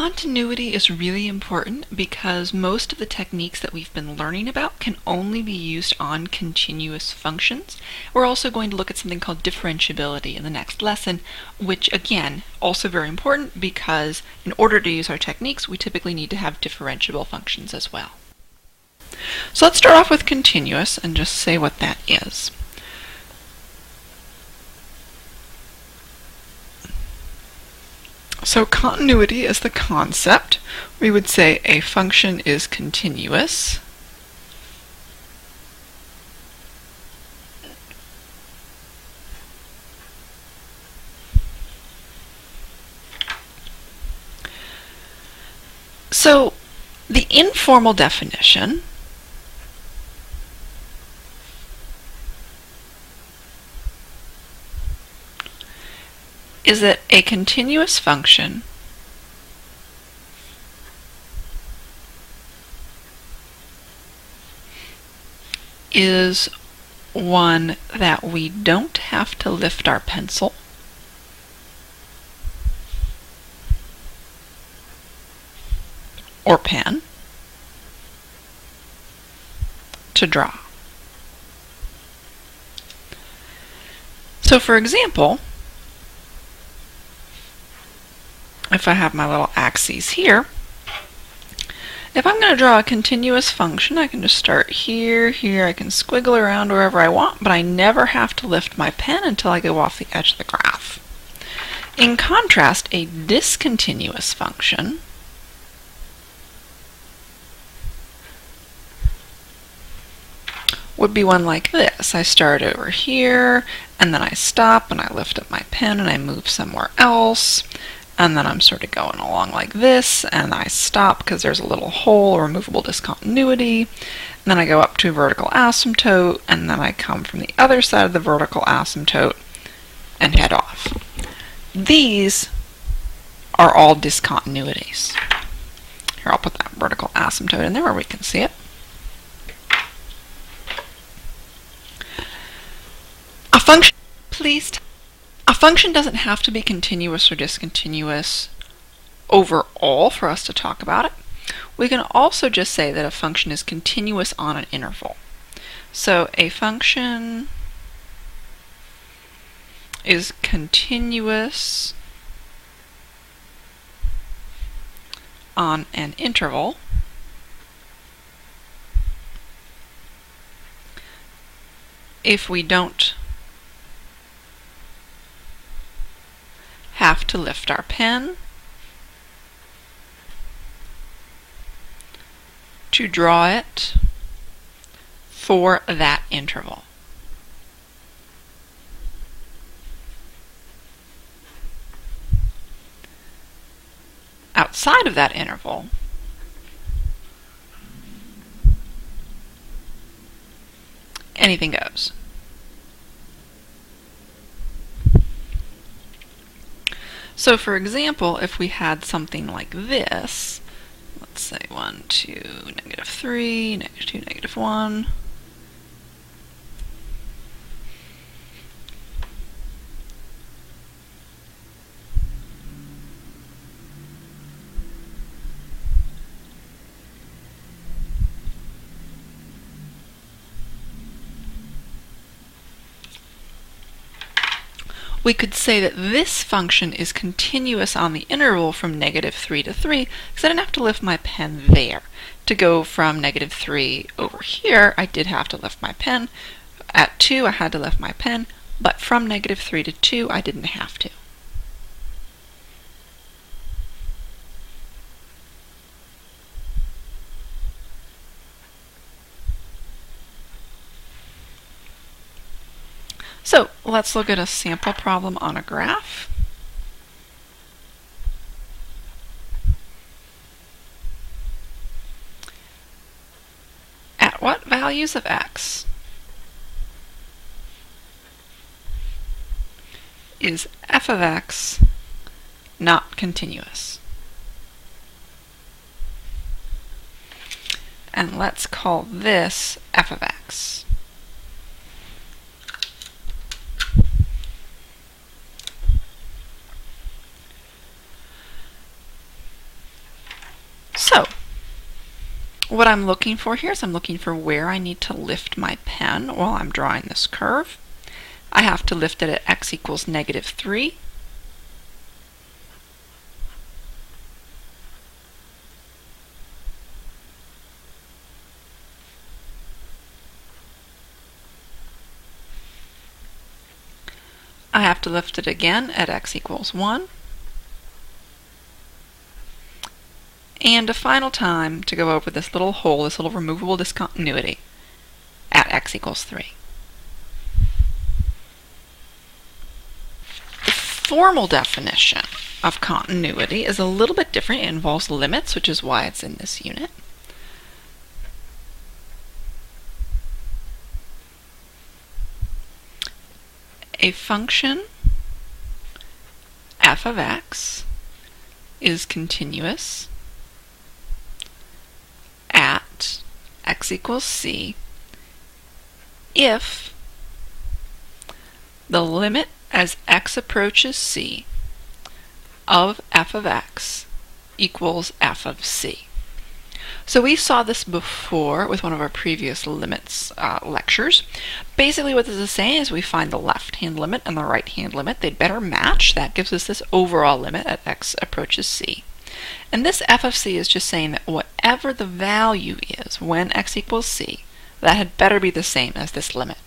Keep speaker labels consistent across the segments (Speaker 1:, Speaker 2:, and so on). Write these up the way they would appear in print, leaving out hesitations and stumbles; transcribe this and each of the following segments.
Speaker 1: Continuity is really important because most of the techniques that we've been learning about can only be used on continuous functions. We're also going to look at something called differentiability in the next lesson, which again, also very important because in order to use our techniques, we typically need to have differentiable functions as well. So let's start off with continuous and just say what that is. So continuity is the concept. We would say a function is continuous so the informal definition is that a continuous function is one that we don't have to lift our pencil or pen to draw. So for example, if I have my little axes here, if I'm going to draw a continuous function, I can just start here, I can squiggle around wherever I want, but I never have to lift my pen until I go off the edge of the graph. In contrast, a discontinuous function would be one like this. I start over here, and then I stop, and I lift up my pen, and I move somewhere else. And then I'm sort of going along like this, and I stop because there's a little hole or removable discontinuity. And then I go up to a vertical asymptote, and then I come from the other side of the vertical asymptote and head off. These are all discontinuities. Here, I'll put that vertical asymptote in there where we can see it. A function, please. A function doesn't have to be continuous or discontinuous overall for us to talk about it. We can also just say that a function is continuous on an interval. So a function is continuous on an interval if we don't have to lift our pen to draw it for that interval. Outside of that interval, anything goes. So for example, if we had something like this, let's say 1, 2, -3, -2, -1, we could say that this function is continuous on the interval from -3 to 3 because I didn't have to lift my pen there. To go from -3 over here, I did have to lift my pen. At 2, I had to lift my pen, but from -3 to 2, I didn't have to. So let's look at a sample problem on a graph. At what values of x is f of x not continuous? And let's call this f of x. So what I'm looking for here is I'm looking for where I need to lift my pen while I'm drawing this curve. I have to lift it at x equals -3. I have to lift it again at x equals 1. And a final time to go over this little hole, this little removable discontinuity at x equals 3. The formal definition of continuity is a little bit different. It involves limits, which is why it's in this unit. A function f of x is continuous at x equals c if the limit as x approaches c of f of x equals f of c. So we saw this before with one of our previous limits lectures. Basically what this is saying is we find the left-hand limit and the right-hand limit. They'd better match. That gives us this overall limit at x approaches c. And this f of c is just saying that whatever the value is when x equals c, that had better be the same as this limit.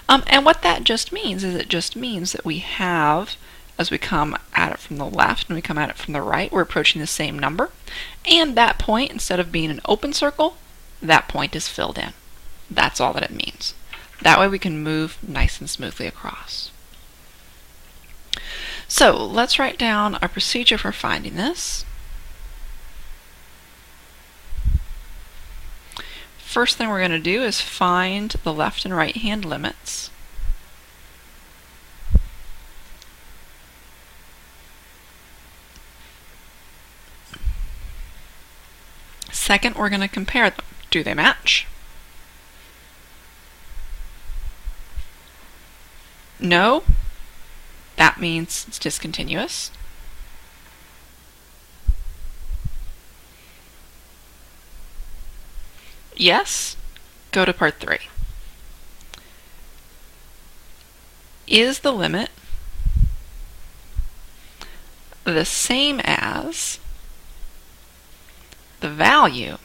Speaker 1: And what that just means is it just means that we have, as we come at it from the left and we come at it from the right, we're approaching the same number. And that point, instead of being an open circle, that point is filled in. That's all that it means. That way we can move nice and smoothly across. So let's write down a procedure for finding this. First thing we're going to do is find the left and right hand limits. Second, we're going to compare them. Do they match? No. That means it's discontinuous. Yes. Go to part 3. Is the limit the same as the value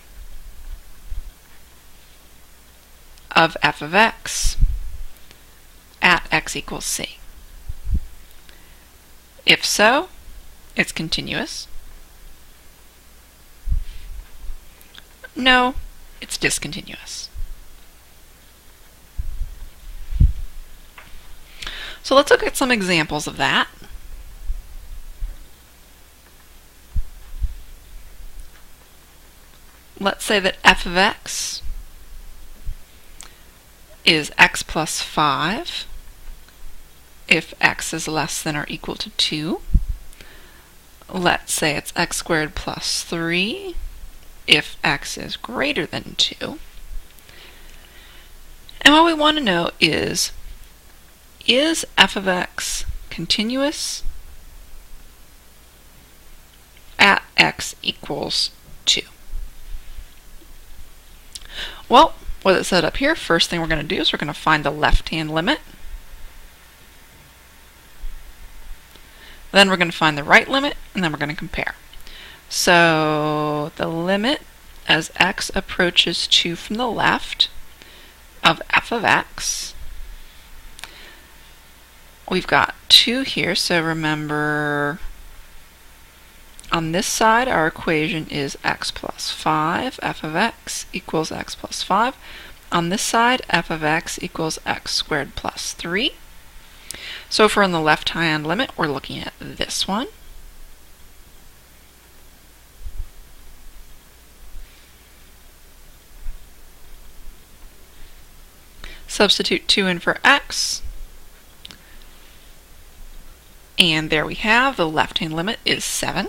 Speaker 1: of f of x at x equals c? If so, it's continuous. No, it's discontinuous. So let's look at some examples of that. Let's say that f of x is x plus 5 if x is less than or equal to 2. Let's say it's x squared plus 3 if x is greater than 2. And what we want to know is f of x continuous at x equals 2? Well, with it set up here, first thing we're going to do is we're going to find the left-hand limit. Then we're going to find the right limit, and then we're going to compare. So the limit as x approaches 2 from the left of f of x, we've got 2 here, so remember on this side our equation is x plus 5, f of x equals x plus 5. On this side, f of x equals x squared plus 3. So if we're on the left-hand limit, we're looking at this one. Substitute 2 in for x. And there we have, the left-hand limit is 7.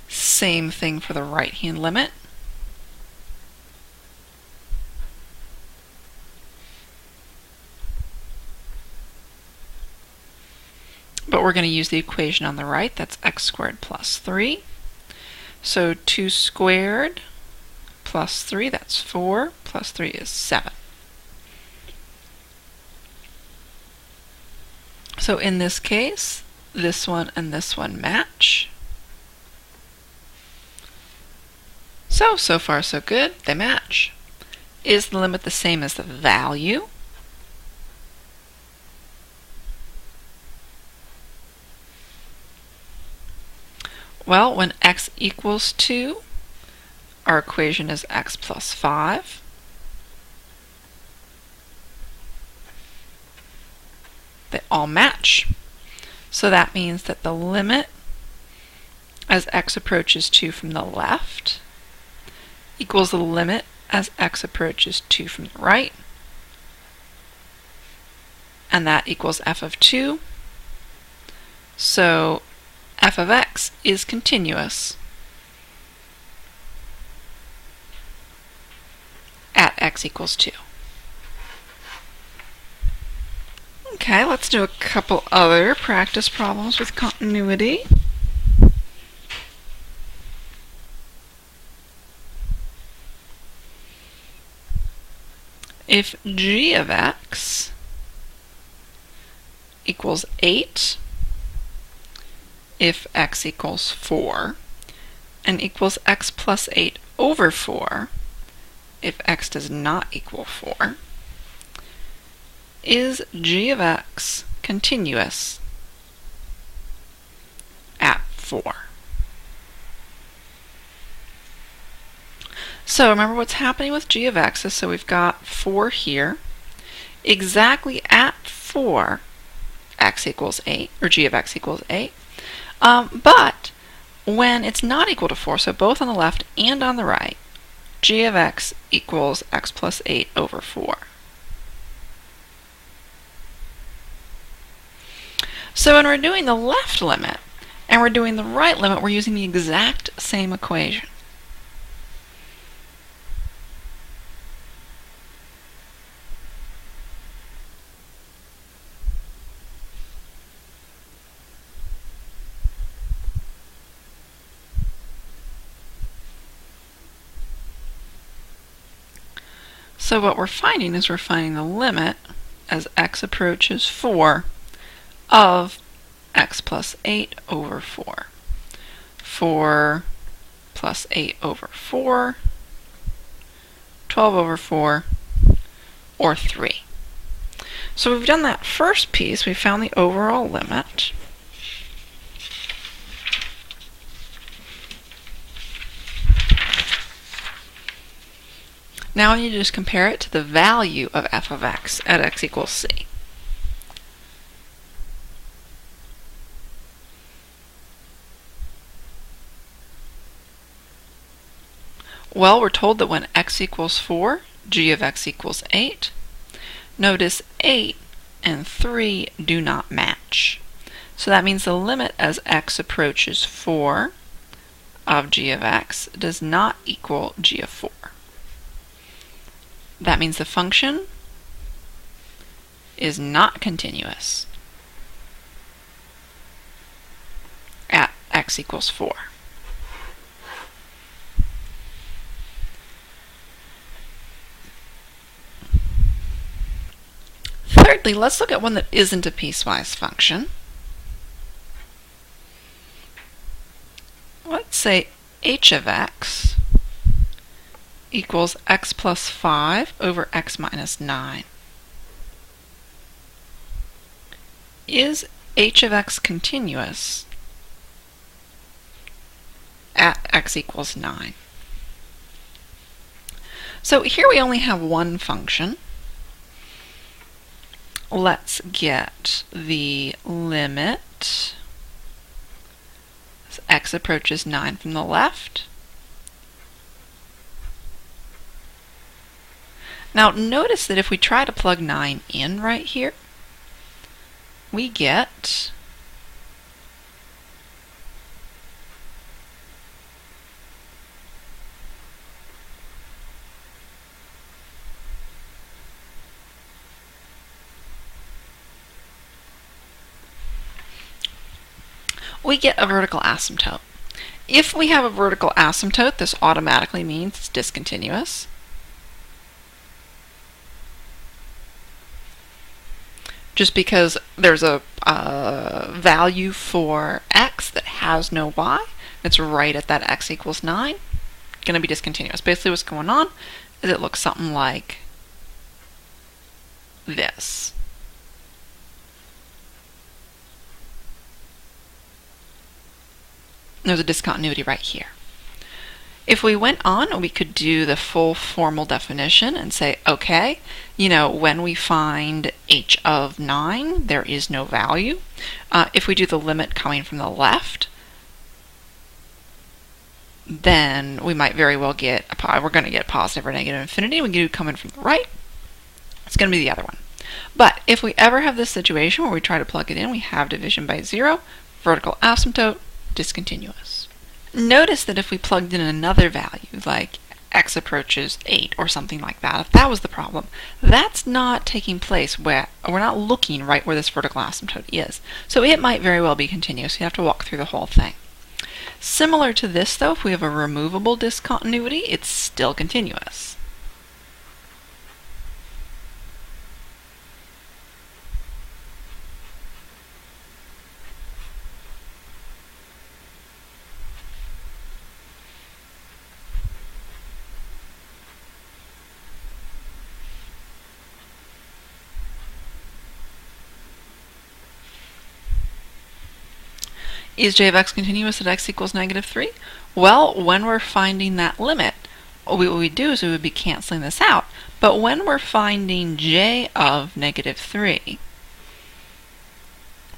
Speaker 1: Same thing for the right-hand limit. but we're going to use the equation on the right. That's x squared plus 3. So 2 squared plus 3, that's 4, plus 3 is 7. So in this case, this one and this one match. So far so good, they match. Is the limit the same as the value? Well, when x equals 2, our equation is x plus 5. They all match. So that means that the limit as x approaches 2 from the left equals the limit as x approaches 2 from the right. And that equals f of 2. So f of x is continuous at x equals 2. Okay, let's do a couple other practice problems with continuity. If g of x equals 8, if x equals 4, and equals x plus 8 over 4, if x does not equal 4, is g of x continuous at 4? So remember what's happening with g of x is, so we've got 4 here. Exactly at 4, x equals 8, or g of x equals 8. But when it's not equal to 4, so both on the left and on the right, g of x equals x plus 8 over 4. So when we're doing the left limit and we're doing the right limit, we're using the exact same equation. So what we're finding is we're finding the limit as x approaches 4 of x plus 8 over 4. 4 plus 8 over 4, 12 over 4, or 3. So we've done that first piece. We found the overall limit. Now I need to just compare it to the value of f of x at x equals c. Well, we're told that when x equals 4, g of x equals 8. Notice 8 and 3 do not match. So that means the limit as x approaches 4 of g of x does not equal g of 4. That means the function is not continuous at x equals 4. Thirdly, let's look at one that isn't a piecewise function. Let's say h of x equals x plus 5 over x minus 9. Is h of x continuous at x equals 9? So here we only have one function. Let's get the limit as x approaches 9 from the left. Now notice that if we try to plug 9 in right here, we get we get a vertical asymptote. If we have a vertical asymptote, this automatically means it's discontinuous. Just because there's a value for x that has no y, it's right at that x equals 9, going to be discontinuous. Basically what's going on is it looks something like this. There's a discontinuity right here. If we went on, we could do the full formal definition and say, okay, when we find h of 9, there is no value. If we do the limit coming from the left, then we might very well get, we're going to get positive or negative infinity. We can do coming from the right, it's going to be the other one. But if we ever have this situation where we try to plug it in, we have division by 0, vertical asymptote, discontinuous. Notice that if we plugged in another value, like x approaches 8 or something like that, if that was the problem, that's not taking place where we're not looking right where this vertical asymptote is. So it might very well be continuous. You have to walk through the whole thing. Similar to this, though, if we have a removable discontinuity, it's still continuous. Is j of x continuous at x equals -3? Well, when we're finding that limit, what we do is we would be canceling this out. But when we're finding j of -3,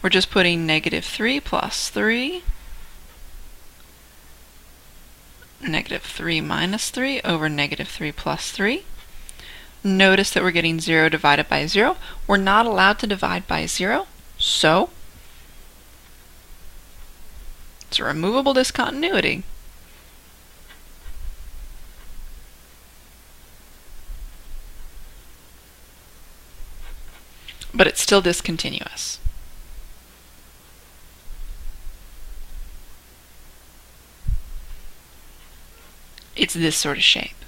Speaker 1: we're just putting -3 plus 3, -3 minus 3 over -3 plus 3. Notice that we're getting 0 divided by 0. We're not allowed to divide by 0, so it's a removable discontinuity. But it's still discontinuous. It's this sort of shape.